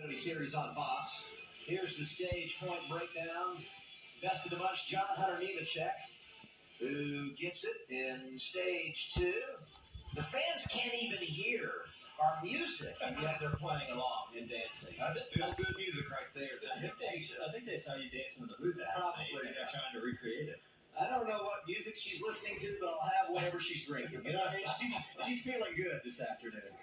Xfinity Series on Fox. Here's the stage point breakdown. Best of the bunch, John Hunter Nemechek, who gets it in stage 2. The fans can't even hear our music, and yet they're playing along and dancing. That's still good music right there. I think they saw you dancing in the booth that night, and they're trying to recreate it. I don't know what music she's listening to, but I'll have whatever she's drinking. You know what I mean? She's feeling good this afternoon.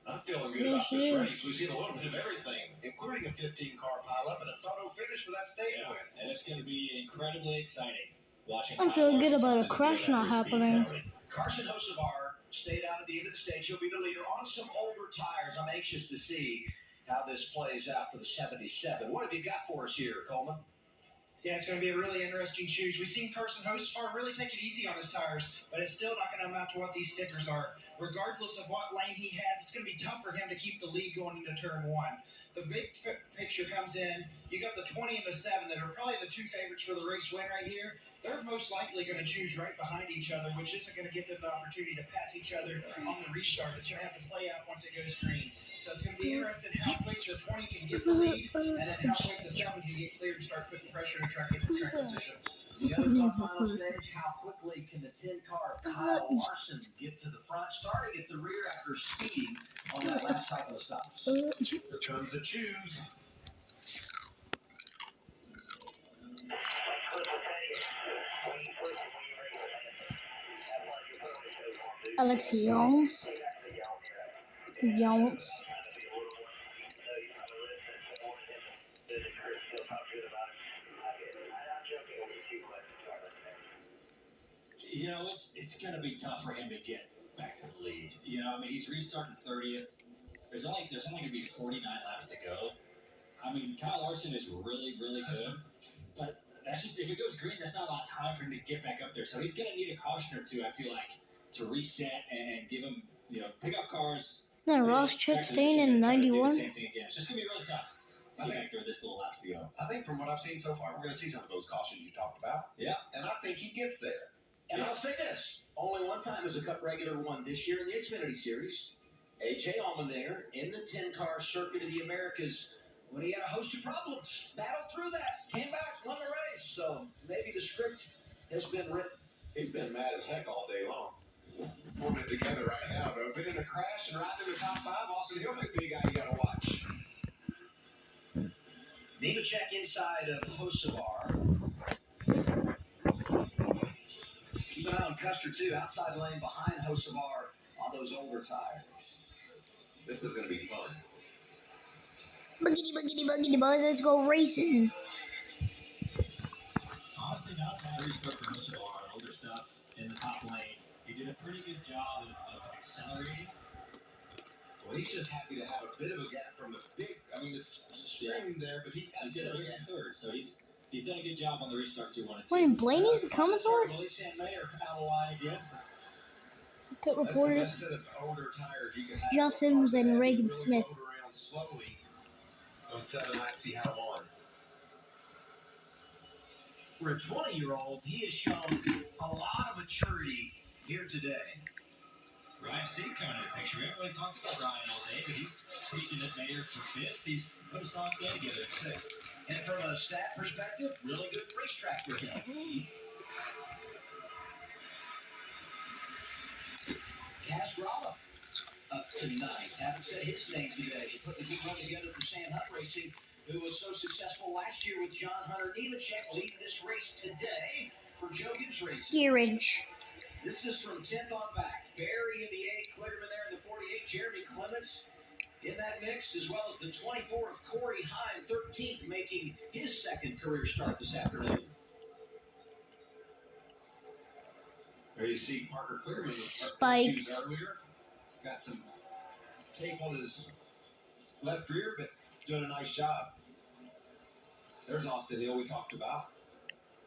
I'm feeling good about this race. We've seen a little bit of everything, including a 15-car pileup and a photo finish for that stage win. And it's going to be incredibly exciting watching. I'm feeling good about a crash not happening. Carson Hocevar stayed out at the end of the stage. He'll be the leader on some older tires. I'm anxious to see how this plays out for the 77. What have you got for us here, Coleman? Yeah, it's going to be a really interesting choose. We've seen Carson Hocevar really take it easy on his tires, but it's still not going to amount to what these stickers are. Regardless of what lane he has, it's going to be tough for him to keep the lead going into turn 1. The big picture comes in. You got the 20 and the 7 that are probably the two favorites for the race win right here. They're most likely going to choose right behind each other, which isn't going to give them the opportunity to pass each other on the restart. It's going to have to play out once it goes green. So it's going to be interesting how quick the 20 can get the lead, and then how quick the 7 can get cleared and start putting pressure and track position. The other final stage, how quickly can the 10-car of Kyle Larson get to the front, starting at the rear after speeding on that last cycle of stops? Here comes the choose. Alex Jones. You know, it's going to be tough for him to get back to the lead. You know, I mean, he's restarting 30th. There's only going to be 49 laps to go. I mean, Kyle Larson is really, really good, but that's just, if it goes green, that's not a lot of time for him to get back up there. So he's going to need a caution or two, I feel like, to reset and give him, you know, pick up cars. Then Ross Chastain in 91. Same thing again. It's just going to be really tough to get back there with this little laps to go. I think from what I've seen so far, we're going to see some of those cautions you talked about. Yeah. And I think he gets there. And I'll say this, only one time has a Cup regular won this year in the Xfinity Series. A.J. Allmendinger in the 10-car circuit of the Americas when he had a host of problems. Battled through that, came back, won the race. So maybe the script has been written. He's been mad as heck all day long. Pulling it together right now, though. Been in a crash and right in the top 5. Austin Hill could be a guy you got to watch. Nemechek inside of Hocevar. Keep an eye on Custer, too. Outside lane behind Hocevar on those older tires. This is going to be fun. Boogity, boogity, boogity, buzz. Let's go racing. Honestly, not a bad restart for Hocevar. Older stuff in the top lane. He did a pretty good job of accelerating. Well, he's just happy to have a bit of a gap from the big. I mean, it's streaming there, but he's got a bit of a gap. Third, so he's done a good job on the restart through 1 and 2. Wait, Blaney's a commentator? Out of line again. Pit reporters. That's the best set of older tires you can have. Josh Sims and Reagan Really Smith. load around slowly. Those 7 laps he had them on. For a 20-year-old, he has shown a lot of maturity here today. Ryan Sink coming in the picture. We haven't really talked about Ryan all day, but he's speaking at Mayor for 5th. He's put a solid day together at 6th. And from a stat perspective, really good racetrack for him. Cash Gralla up tonight. Haven't said his name today. He put the good run together for Sam Hunt Racing, who was so successful last year with John Hunter Nemechek leading this race today for Joe Gibbs Racing. Gearage. This is from 10th on back. Barry in the 8, Clearman there in the 48, Jeremy Clements in that mix, as well as the 24 of Corey Heim, 13th, making his second career start this afternoon. There you see Parker Clearman Spiked. earlier. Got some tape on his left rear, but doing a nice job. There's Austin Hill we talked about.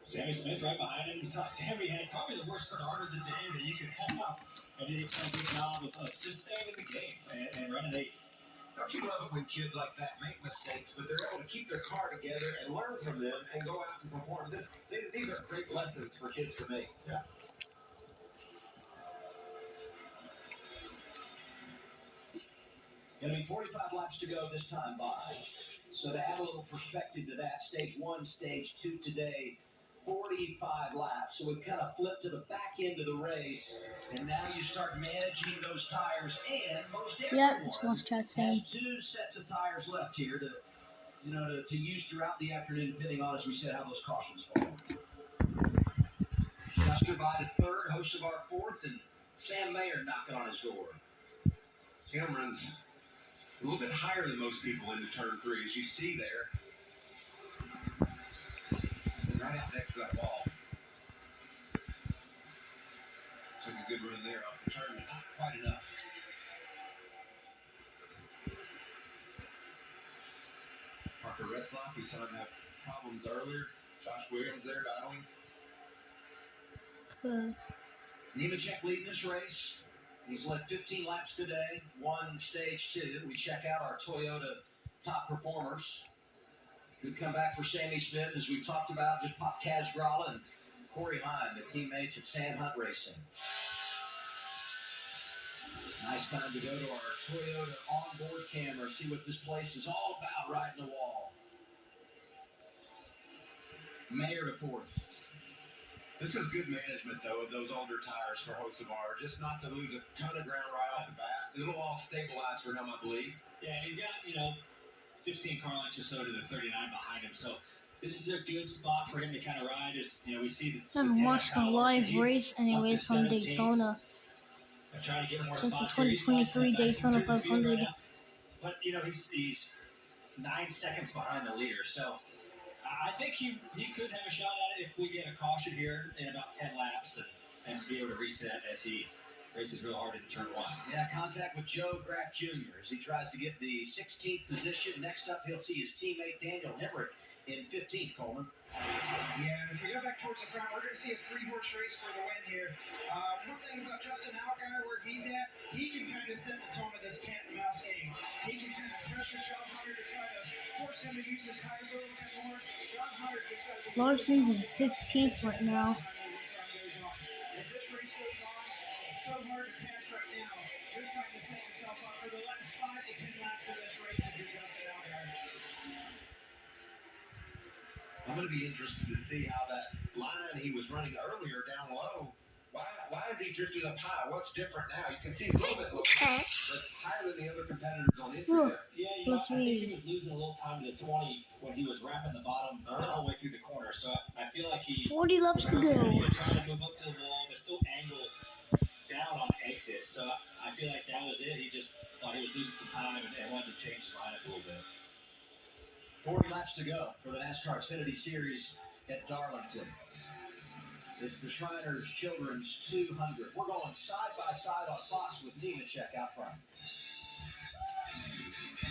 Sammy Smith right behind him. You saw Sammy had probably the worst start of the day that you could have. And he did a good job of just staying in the game and running 8th. Don't you love it when kids like that make mistakes, but they're able to keep their car together and learn from them and go out and perform? These are great lessons for kids to make. Yeah. Going to be 45 laps to go this time by. So to add a little perspective to that, stage 1, stage 2 today, 45 laps. So we've kind of flipped to the back end of the race, and now you start managing those tires. And most Yeah, everyone it's Moss Cat has saying. 2 sets of tires left here to use throughout the afternoon, depending on, as we said, how those cautions fall. Custer by to third, host of our fourth, and Sam Mayer knocking on his door. Sam runs a little bit higher than most people into turn 3, as you see there. And right out next to that wall. Took a good run there off the turn, but not quite enough. Parker Retzloff, we saw him have problems earlier. Josh Williams there battling. Nemechek leading this race. He's led 15 laps today, won stage 2. We check out our Toyota top performers. Good comeback for Sammy Smith, as we talked about. Just popped Kaz Gralla and Corey Hine, the teammates at Sam Hunt Racing. Nice time to go to our Toyota onboard camera, see what this place is all about right in the wall. Mayer to fourth. This is good management, though, of those older tires for Hocevar, just not to lose a ton of ground right off the bat. It'll all stabilize for him, I believe. Yeah, and he's got, 15 car lengths or so to the 39 behind him. So this is a good spot for him to kind of ride. As we see I haven't watched a live race anyways from Daytona trying to get more since the spots here. 2023 Daytona 500. Right now. But he's 9 seconds behind the leader. So I think he could have a shot at it if we get a caution here in about 10 laps and be able to reset as he races real hard in turn 1. Yeah, contact with Joe Graff Jr. as he tries to get the 16th position. Next up, he'll see his teammate Daniel Hemrick in 15th, Coleman. Yeah, and if we go back towards the front, we're going to see a 3-horse race for the win here. One thing about Justin Allgaier, where he's at, he can kind of set the tone of this cat and mouse game. He can kind of pressure John Hunter to try to force him to use his tires a little bit more. John Hunter just does a Larson's in 15th right now. as this race goes on, it's so hard to pass right now. You're trying to set yourself up for the last 5 to 10 laps of this race if you're Justin Allgaier. I'm going to be interested to see how that line he was running earlier down low, why has he drifted up high? What's different now? You can see he's a little bit lower, but higher than the other competitors on entry there. Yeah, I think he was losing a little time to the 20 when he was wrapping the bottom the whole way through the corner. So I feel like he 40 laps to go. He was trying to move up to the wall, but still angle down on exit. So I feel like that was it. He just thought he was losing some time and wanted to change his lineup a little bit. 40 laps to go for the NASCAR Xfinity Series at Darlington. It's the Shriners Children's 200. We're going side by side on Fox with Nemechek out front.